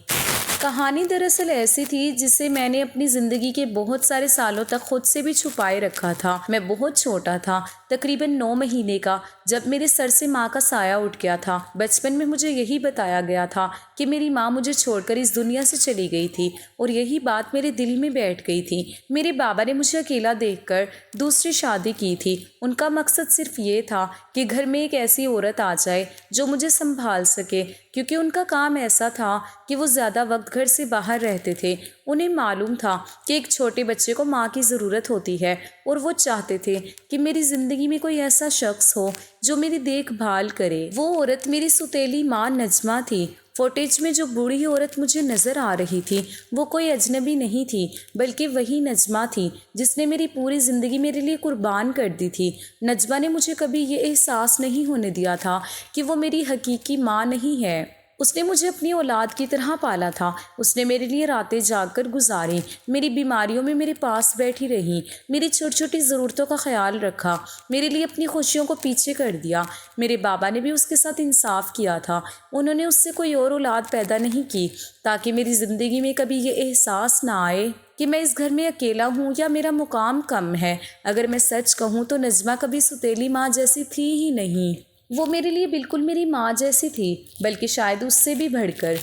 کہانی دراصل ایسی تھی جسے میں نے اپنی زندگی کے بہت سارے سالوں تک خود سے بھی چھپائے رکھا تھا۔ میں بہت چھوٹا تھا، تقریباً 9 مہینے کا، جب میرے سر سے ماں کا سایہ اٹھ گیا تھا۔ بچپن میں مجھے یہی بتایا گیا تھا کہ میری ماں مجھے چھوڑ کر اس دنیا سے چلی گئی تھی، اور یہی بات میرے دل میں بیٹھ گئی تھی۔ میرے بابا نے مجھے اکیلا دیکھ کر دوسری شادی کی تھی۔ ان کا مقصد صرف یہ تھا کہ گھر میں ایک ایسی عورت آ جائے جو مجھے سنبھال سکے، کیونکہ ان کا کام ایسا تھا کہ وہ زیادہ وقت گھر سے باہر رہتے تھے۔ انہیں معلوم تھا کہ ایک چھوٹے بچے کو ماں کی ضرورت ہوتی ہے، اور وہ چاہتے تھے کہ میری زندگی میں کوئی ایسا شخص ہو جو میری دیکھ بھال کرے۔ وہ عورت میری سوتیلی ماں نجمہ تھی۔ فوٹیج میں جو بوڑھی عورت مجھے نظر آ رہی تھی وہ کوئی اجنبی نہیں تھی، بلکہ وہی نجمہ تھی جس نے میری پوری زندگی میرے لیے قربان کر دی تھی۔ نجمہ نے مجھے کبھی یہ احساس نہیں ہونے دیا تھا کہ وہ میری حقیقی ماں نہیں ہے۔ اس نے مجھے اپنی اولاد کی طرح پالا تھا۔ اس نے میرے لیے راتیں جاگ کر گزاری، میری بیماریوں میں میرے پاس بیٹھی رہی، میری چھوٹی چھوٹی ضرورتوں کا خیال رکھا، میرے لیے اپنی خوشیوں کو پیچھے کر دیا۔ میرے بابا نے بھی اس کے ساتھ انصاف کیا تھا۔ انہوں نے اس سے کوئی اور اولاد پیدا نہیں کی تاکہ میری زندگی میں کبھی یہ احساس نہ آئے کہ میں اس گھر میں اکیلا ہوں یا میرا مقام کم ہے۔ اگر میں سچ کہوں تو نجمہ کبھی سوتیلی ماں جیسی تھی ہی نہیں۔ وہ میرے لیے بالکل میری ماں جیسی تھی، بلکہ شاید اس سے بھی بڑھ کر،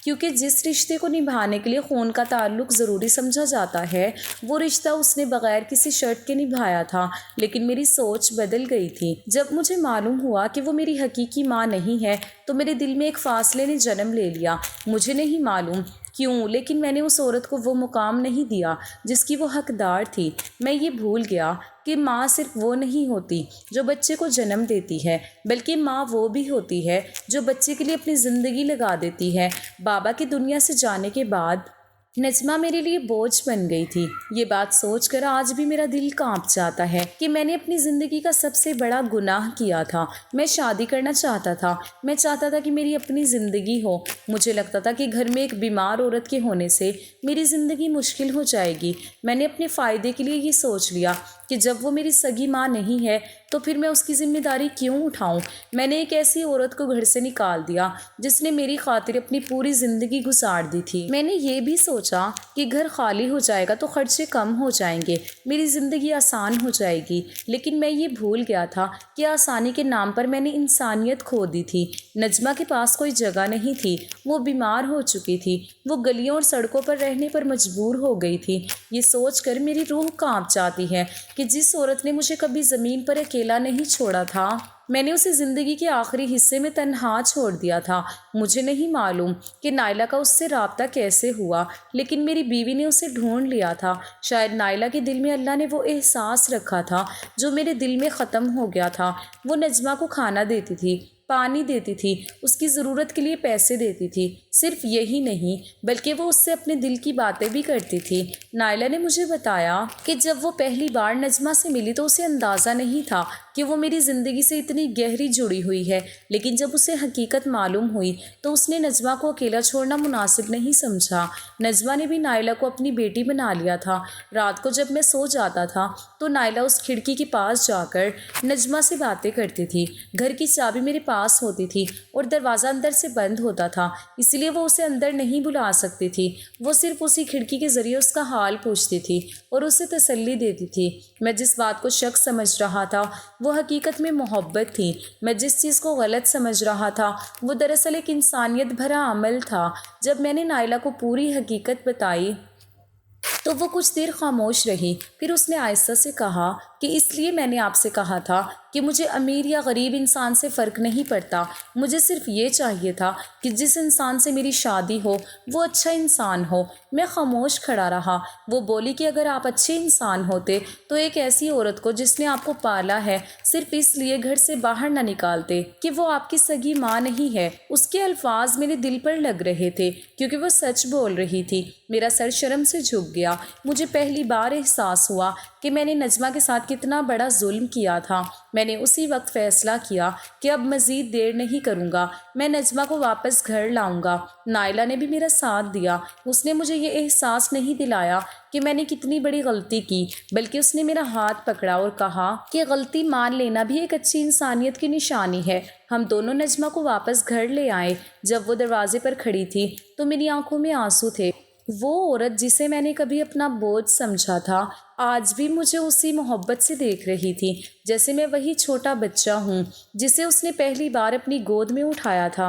کیونکہ جس رشتے کو نبھانے کے لیے خون کا تعلق ضروری سمجھا جاتا ہے وہ رشتہ اس نے بغیر کسی شرط کے نبھایا تھا۔ لیکن میری سوچ بدل گئی تھی جب مجھے معلوم ہوا کہ وہ میری حقیقی ماں نہیں ہے، تو میرے دل میں ایک فاصلے نے جنم لے لیا۔ مجھے نہیں معلوم کیوں، لیکن میں نے اس عورت کو وہ مقام نہیں دیا جس کی وہ حقدار تھی۔ میں یہ بھول گیا کہ ماں صرف وہ نہیں ہوتی جو بچے کو جنم دیتی ہے، بلکہ ماں وہ بھی ہوتی ہے جو بچے کے لیے اپنی زندگی لگا دیتی ہے۔ بابا کی دنیا سے جانے کے بعد نجمہ میرے لیے بوجھ بن گئی تھی۔ یہ بات سوچ کر آج بھی میرا دل کانپ جاتا ہے کہ میں نے اپنی زندگی کا سب سے بڑا گناہ کیا تھا۔ میں شادی کرنا چاہتا تھا، میں چاہتا تھا کہ میری اپنی زندگی ہو۔ مجھے لگتا تھا کہ گھر میں ایک بیمار عورت کے ہونے سے میری زندگی مشکل ہو جائے گی۔ میں نے اپنے فائدے کے لیے یہ سوچ لیا کہ جب وہ میری سگی ماں نہیں ہے تو پھر میں اس کی ذمہ داری کیوں اٹھاؤں۔ میں نے ایک ایسی عورت کو گھر سے نکال دیا جس نے میری خاطر اپنی پوری زندگی گزار دی تھی۔ میں نے یہ بھی سوچا کہ گھر خالی ہو جائے گا تو خرچے کم ہو جائیں گے، میری زندگی آسان ہو جائے گی، لیکن میں یہ بھول گیا تھا کہ آسانی کے نام پر میں نے انسانیت کھو دی تھی۔ نجمہ کے پاس کوئی جگہ نہیں تھی، وہ بیمار ہو چکی تھی، وہ گلیوں اور سڑکوں پر رہنے پر مجبور ہو گئی تھی۔ یہ سوچ کر میری روح کانپ جاتی ہے کہ جس عورت نے مجھے کبھی زمین پر اکیلا نہیں چھوڑا تھا، میں نے اسے زندگی کے آخری حصے میں تنہا چھوڑ دیا تھا۔ مجھے نہیں معلوم کہ نائلہ کا اس سے رابطہ کیسے ہوا، لیکن میری بیوی نے اسے ڈھونڈ لیا تھا۔ شاید نائلہ کے دل میں اللہ نے وہ احساس رکھا تھا جو میرے دل میں ختم ہو گیا تھا۔ وہ نجمہ کو کھانا دیتی تھی، پانی دیتی تھی، اس کی ضرورت کے لیے پیسے دیتی تھی۔ صرف یہی نہیں بلکہ وہ اس سے اپنے دل کی باتیں بھی کرتی تھی۔ نائلہ نے مجھے بتایا کہ جب وہ پہلی بار نجمہ سے ملی تو اسے اندازہ نہیں تھا کہ وہ میری زندگی سے اتنی گہری جڑی ہوئی ہے، لیکن جب اسے حقیقت معلوم ہوئی تو اس نے نجمہ کو اکیلا چھوڑنا مناسب نہیں سمجھا۔ نجمہ نے بھی نائلہ کو اپنی بیٹی بنا لیا تھا۔ رات کو جب میں سو جاتا تھا تو نائلہ اس کھڑکی کے پاس جا کر نجمہ سے باتیں کرتی تھی۔ گھر کی چابی میرے پاس ہوتی تھی اور دروازہ اندر سے بند ہوتا تھا، اس لیے وہ اسے اندر نہیں بلا سکتی تھی۔ وہ صرف اسی کھڑکی کے ذریعے اس کا حال پوچھتی تھی اور اسے تسلی دیتی تھی۔ میں جس بات کو شک سمجھ رہا تھا وہ حقیقت میں محبت تھی۔ میں جس چیز کو غلط سمجھ رہا تھا وہ دراصل ایک انسانیت بھرا عمل تھا۔ جب میں نے نائلہ کو پوری حقیقت بتائی تو وہ کچھ دیر خاموش رہی، پھر اس نے آہستہ سے کہا کہ اس لیے میں نے آپ سے کہا تھا کہ مجھے امیر یا غریب انسان سے فرق نہیں پڑتا، مجھے صرف یہ چاہیے تھا کہ جس انسان سے میری شادی ہو وہ اچھا انسان ہو۔ میں خاموش کھڑا رہا۔ وہ بولی کہ اگر آپ اچھے انسان ہوتے تو ایک ایسی عورت کو جس نے آپ کو پالا ہے صرف اس لیے گھر سے باہر نہ نکالتے کہ وہ آپ کی سگی ماں نہیں ہے۔ اس کے الفاظ میرے دل پر لگ رہے تھے کیونکہ وہ سچ بول رہی تھی۔ میرا سر شرم سے جھک گیا۔ مجھے پہلی بار احساس ہوا کہ میں نے نجمہ کے ساتھ کتنا بڑا ظلم کیا تھا۔ میں نے اسی وقت فیصلہ کیا کہ اب مزید دیر نہیں کروں گا، میں نجمہ کو واپس گھر لاؤں گا۔ نائلہ نے بھی میرا ساتھ دیا۔ اس نے مجھے یہ احساس نہیں دلایا کہ میں نے کتنی بڑی غلطی کی، بلکہ اس نے میرا ہاتھ پکڑا اور کہا کہ غلطی مان لینا بھی ایک اچھی انسانیت کی نشانی ہے۔ ہم دونوں نجمہ کو واپس گھر لے آئے۔ جب وہ دروازے پر کھڑی تھی تو میری آنکھوں میں آنسو تھے۔ وہ عورت جسے میں نے کبھی اپنا بوجھ سمجھا تھا آج بھی مجھے اسی محبت سے دیکھ رہی تھی جیسے میں وہی چھوٹا بچہ ہوں جسے اس نے پہلی بار اپنی گود میں اٹھایا تھا۔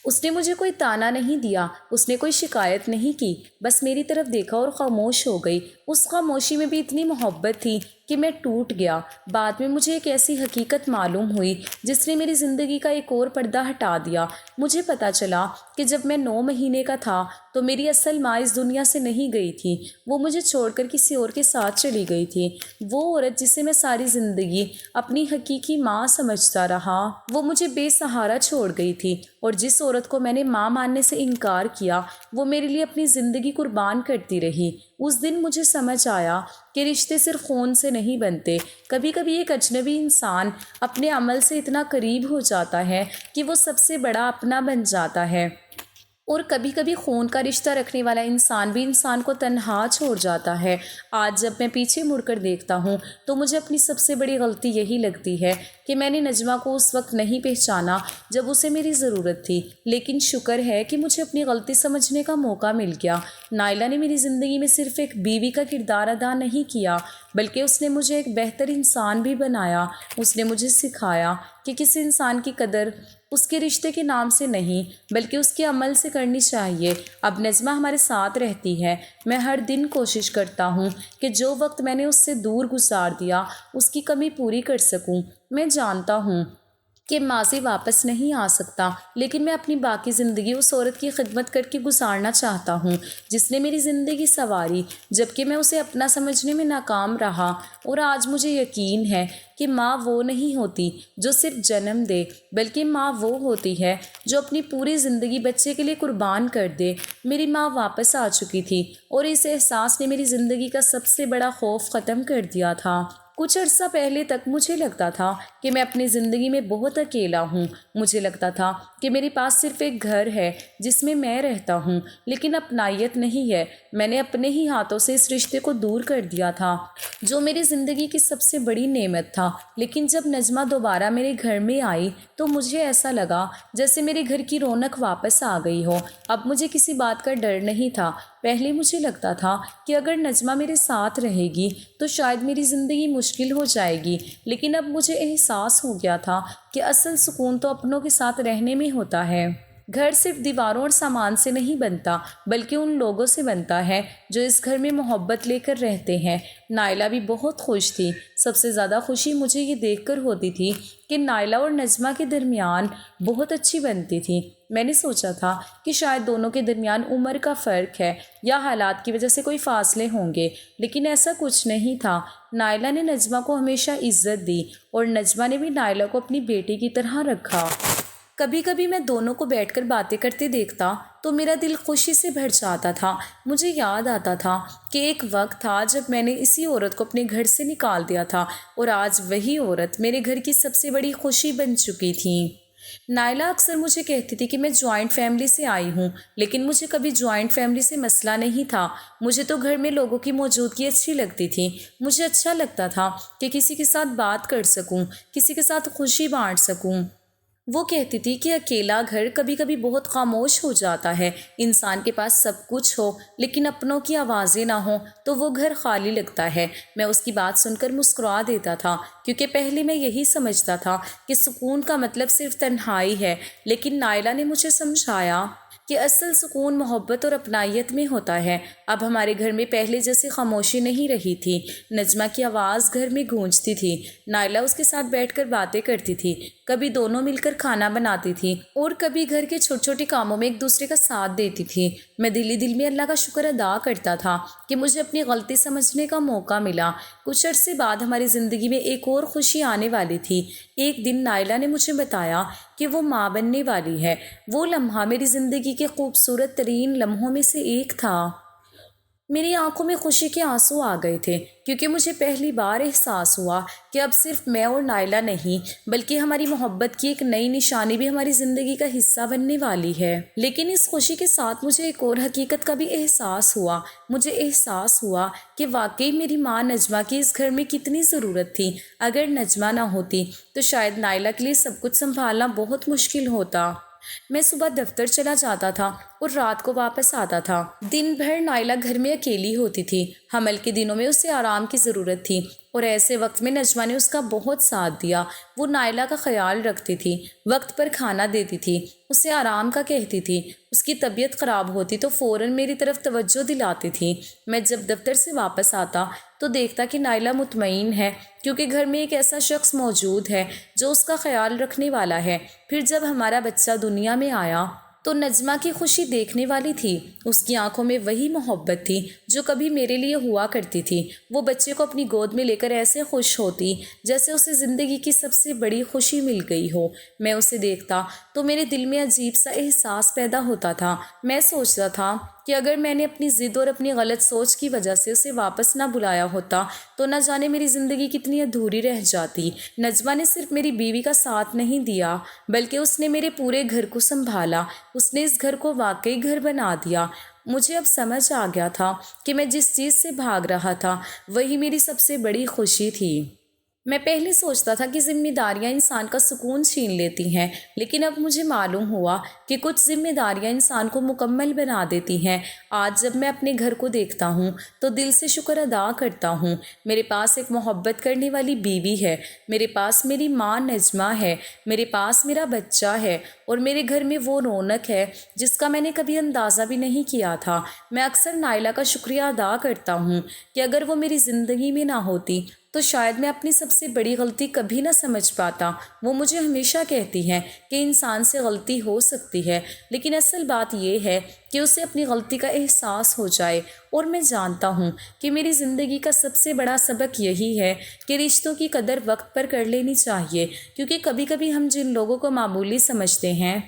اس نے مجھے کوئی تانا نہیں دیا، اس نے کوئی شکایت نہیں کی، بس میری طرف دیکھا اور خاموش ہو گئی۔ اس خاموشی میں بھی اتنی محبت تھی کہ میں ٹوٹ گیا۔ بعد میں مجھے ایک ایسی حقیقت معلوم ہوئی جس نے میری زندگی کا ایک اور پردہ ہٹا دیا۔ مجھے پتہ چلا کہ جب میں 9 مہینے کا تھا تو میری اصل ماں اس دنیا سے نہیں گئی تھی، وہ مجھے چھوڑ کر کسی اور کے ساتھ چلی گئی تھی۔ وہ عورت جسے میں ساری زندگی اپنی حقیقی ماں سمجھتا رہا وہ مجھے بے سہارا چھوڑ گئی تھی، اور جس عورت کو میں نے ماں ماننے سے انکار کیا وہ میرے لیے اپنی زندگی قربان کرتی رہی۔ اس دن مجھے سمجھ آیا کہ رشتے صرف خون سے نہیں بنتے، کبھی کبھی ایک اجنبی انسان اپنے عمل سے اتنا قریب ہو جاتا ہے کہ وہ سب سے بڑا اپنا بن جاتا ہے، اور کبھی کبھی خون کا رشتہ رکھنے والا انسان بھی انسان کو تنہا چھوڑ جاتا ہے۔ آج جب میں پیچھے مڑ کر دیکھتا ہوں تو مجھے اپنی سب سے بڑی غلطی یہی لگتی ہے کہ میں نے نجمہ کو اس وقت نہیں پہچانا جب اسے میری ضرورت تھی، لیکن شکر ہے کہ مجھے اپنی غلطی سمجھنے کا موقع مل گیا۔ نائلہ نے میری زندگی میں صرف ایک بیوی کا کردار ادا نہیں کیا بلکہ اس نے مجھے ایک بہتر انسان بھی بنایا۔ اس نے مجھے سکھایا کہ کسی انسان کی قدر اس کے رشتے کے نام سے نہیں بلکہ اس کے عمل سے کرنی چاہیے۔ اب نجمہ ہمارے ساتھ رہتی ہے۔ میں ہر دن کوشش کرتا ہوں کہ جو وقت میں نے اس سے دور گزار دیا اس کی کمی پوری کر سکوں۔ میں جانتا ہوں کہ ماضی واپس نہیں آ سکتا، لیکن میں اپنی باقی زندگی اس عورت کی خدمت کر کے گزارنا چاہتا ہوں جس نے میری زندگی سنواری جبکہ میں اسے اپنا سمجھنے میں ناکام رہا۔ اور آج مجھے یقین ہے کہ ماں وہ نہیں ہوتی جو صرف جنم دے، بلکہ ماں وہ ہوتی ہے جو اپنی پوری زندگی بچے کے لیے قربان کر دے۔ میری ماں واپس آ چکی تھی اور اس احساس نے میری زندگی کا سب سے بڑا خوف ختم کر دیا تھا۔ کچھ عرصہ پہلے تک مجھے لگتا تھا کہ میں اپنی زندگی میں بہت اکیلا ہوں۔ مجھے لگتا تھا کہ میرے پاس صرف ایک گھر ہے جس میں رہتا ہوں، لیکن اپنائیت نہیں ہے۔ میں نے اپنے ہی ہاتھوں سے اس رشتے کو دور کر دیا تھا جو میری زندگی کی سب سے بڑی نعمت تھا۔ لیکن جب نجمہ دوبارہ میرے گھر میں آئی تو مجھے ایسا لگا جیسے میرے گھر کی رونق واپس آ گئی ہو۔ اب مجھے کسی بات کا ڈر نہیں تھا۔ پہلے مجھے لگتا تھا کہ اگر نجمہ میرے ساتھ رہے گی تو شاید میری زندگی مشکل ہو جائے گی، لیکن اب مجھے احساس ہو گیا تھا کہ اصل سکون تو اپنوں کے ساتھ رہنے میں ہوتا ہے۔ گھر صرف دیواروں اور سامان سے نہیں بنتا، بلکہ ان لوگوں سے بنتا ہے جو اس گھر میں محبت لے کر رہتے ہیں۔ نائلہ بھی بہت خوش تھی۔ سب سے زیادہ خوشی مجھے یہ دیکھ کر ہوتی تھی کہ نائلہ اور نجمہ کے درمیان بہت اچھی بنتی تھی۔ میں نے سوچا تھا کہ شاید دونوں کے درمیان عمر کا فرق ہے یا حالات کی وجہ سے کوئی فاصلے ہوں گے، لیکن ایسا کچھ نہیں تھا۔ نائلہ نے نجمہ کو ہمیشہ عزت دی اور نجمہ نے بھی نائلہ کو اپنی بیٹی کی طرح رکھا۔ کبھی کبھی میں دونوں کو بیٹھ کر باتیں کرتے دیکھتا تو میرا دل خوشی سے بھر جاتا تھا۔ مجھے یاد آتا تھا کہ ایک وقت تھا جب میں نے اسی عورت کو اپنے گھر سے نکال دیا تھا اور آج وہی عورت میرے گھر کی سب سے بڑی خوشی بن چکی تھی۔ نائلہ اکثر مجھے کہتی تھی کہ میں جوائنٹ فیملی سے آئی ہوں، لیکن مجھے کبھی جوائنٹ فیملی سے مسئلہ نہیں تھا۔ مجھے تو گھر میں لوگوں کی موجودگی اچھی لگتی تھی۔ مجھے اچھا لگتا تھا کہ کسی کے ساتھ بات کر سکوں، کسی کے ساتھ خوشی بانٹ سکوں۔ وہ کہتی تھی کہ اکیلا گھر کبھی کبھی بہت خاموش ہو جاتا ہے۔ انسان کے پاس سب کچھ ہو لیکن اپنوں کی آوازیں نہ ہوں تو وہ گھر خالی لگتا ہے۔ میں اس کی بات سن کر مسکرا دیتا تھا، کیونکہ پہلے میں یہی سمجھتا تھا کہ سکون کا مطلب صرف تنہائی ہے، لیکن نائلہ نے مجھے سمجھایا کہ اصل سکون محبت اور اپنائیت میں ہوتا ہے۔ اب ہمارے گھر میں پہلے جیسی خاموشی نہیں رہی تھی۔ نجمہ کی آواز گھر میں گونجتی تھی، نائلہ اس کے ساتھ بیٹھ کر باتیں کرتی تھی، کبھی دونوں مل کر کھانا بناتی تھی اور کبھی گھر کے چھوٹے چھوٹے کاموں میں ایک دوسرے کا ساتھ دیتی تھی۔ میں دل میں اللہ کا شکر ادا کرتا تھا کہ مجھے اپنی غلطی سمجھنے کا موقع ملا۔ کچھ عرصے بعد ہماری زندگی میں ایک اور خوشی آنے والی تھی۔ ایک دن نائلہ نے مجھے بتایا کہ وہ ماں بننے والی ہے۔ وہ لمحہ میری زندگی کے خوبصورت ترین لمحوں میں سے ایک تھا۔ میری آنکھوں میں خوشی کے آنسو آ گئے تھے، کیونکہ مجھے پہلی بار احساس ہوا کہ اب صرف میں اور نائلہ نہیں، بلکہ ہماری محبت کی ایک نئی نشانی بھی ہماری زندگی کا حصہ بننے والی ہے۔ لیکن اس خوشی کے ساتھ مجھے ایک اور حقیقت کا بھی احساس ہوا۔ مجھے احساس ہوا کہ واقعی میری ماں نجمہ کی اس گھر میں کتنی ضرورت تھی۔ اگر نجمہ نہ ہوتی تو شاید نائلہ کے لیے سب کچھ سنبھالنا بہت مشکل ہوتا۔ میں صبح دفتر چلا جاتا تھا اور رات کو واپس آتا تھا۔ دن بھر نائلہ گھر میں اکیلی ہوتی تھی۔ حمل کے دنوں میں اسے آرام کی ضرورت تھی اور ایسے وقت میں نجمہ نے اس کا بہت ساتھ دیا۔ وہ نائلہ کا خیال رکھتی تھی، وقت پر کھانا دیتی تھی، اسے آرام کا کہتی تھی۔ اس کی طبیعت خراب ہوتی تو فوراً میری طرف توجہ دلاتی تھی۔ میں جب دفتر سے واپس آتا تو دیکھتا کہ نائلہ مطمئن ہے، کیونکہ گھر میں ایک ایسا شخص موجود ہے جو اس کا خیال رکھنے والا ہے۔ پھر جب ہمارا بچہ دنیا میں آیا تو نجمہ کی خوشی دیکھنے والی تھی۔ اس کی آنکھوں میں وہی محبت تھی جو کبھی میرے لیے ہوا کرتی تھی۔ وہ بچے کو اپنی گود میں لے کر ایسے خوش ہوتی جیسے اسے زندگی کی سب سے بڑی خوشی مل گئی ہو۔ میں اسے دیکھتا تو میرے دل میں عجیب سا احساس پیدا ہوتا تھا۔ میں سوچتا تھا کہ اگر میں نے اپنی ضد اور اپنی غلط سوچ کی وجہ سے اسے واپس نہ بلایا ہوتا تو نہ جانے میری زندگی کتنی ادھوری رہ جاتی۔ نجمہ نے صرف میری بیوی کا ساتھ نہیں دیا، بلکہ اس نے میرے پورے گھر کو سنبھالا۔ اس نے اس گھر کو واقعی گھر بنا دیا۔ مجھے اب سمجھ آ گیا تھا کہ میں جس چیز سے بھاگ رہا تھا وہی میری سب سے بڑی خوشی تھی۔ میں پہلے سوچتا تھا کہ ذمہ داریاں انسان کا سکون چھین لیتی ہیں، لیکن اب مجھے معلوم ہوا کہ کچھ ذمہ داریاں انسان کو مکمل بنا دیتی ہیں۔ آج جب میں اپنے گھر کو دیکھتا ہوں تو دل سے شکر ادا کرتا ہوں۔ میرے پاس ایک محبت کرنے والی بیوی ہے، میرے پاس میری ماں نجمہ ہے، میرے پاس میرا بچہ ہے اور میرے گھر میں وہ رونق ہے جس کا میں نے کبھی اندازہ بھی نہیں کیا تھا۔ میں اکثر نائلہ کا شکریہ ادا کرتا ہوں کہ اگر وہ میری زندگی میں نہ ہوتی تو شاید میں اپنی سب سے بڑی غلطی کبھی نہ سمجھ پاتا۔ وہ مجھے ہمیشہ کہتی ہیں کہ انسان سے غلطی ہو سکتی ہے، لیکن اصل بات یہ ہے کہ اسے اپنی غلطی کا احساس ہو جائے۔ اور میں جانتا ہوں کہ میری زندگی کا سب سے بڑا سبق یہی ہے کہ رشتوں کی قدر وقت پر کر لینی چاہیے، کیونکہ کبھی کبھی ہم جن لوگوں کو معمولی سمجھتے ہیں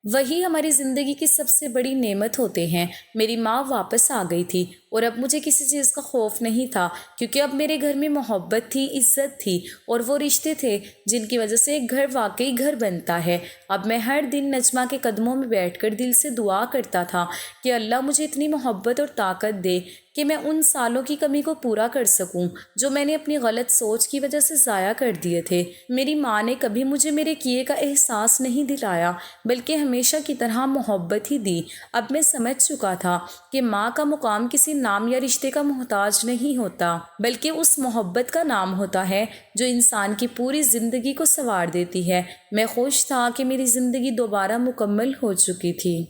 وہی ہماری زندگی کی سب سے بڑی نعمت ہوتے ہیں۔ میری ماں واپس آ گئی تھی اور اب مجھے کسی چیز کا خوف نہیں تھا، کیونکہ اب میرے گھر میں محبت تھی، عزت تھی اور وہ رشتے تھے جن کی وجہ سے ایک گھر واقعی گھر بنتا ہے۔ اب میں ہر دن نجمہ کے قدموں میں بیٹھ کر دل سے دعا کرتا تھا کہ اللہ مجھے اتنی محبت اور طاقت دے کہ میں ان سالوں کی کمی کو پورا کر سکوں جو میں نے اپنی غلط سوچ کی وجہ سے ضائع کر دیے تھے۔ میری ماں نے کبھی مجھے میرے کیے کا احساس نہیں دلایا، بلکہ ہمیشہ کی طرح محبت ہی دی۔ اب میں سمجھ چکا تھا کہ ماں کا مقام کسی نام یا رشتے کا محتاج نہیں ہوتا، بلکہ اس محبت کا نام ہوتا ہے جو انسان کی پوری زندگی کو سنوار دیتی ہے۔ میں خوش تھا کہ میری زندگی دوبارہ مکمل ہو چکی تھی۔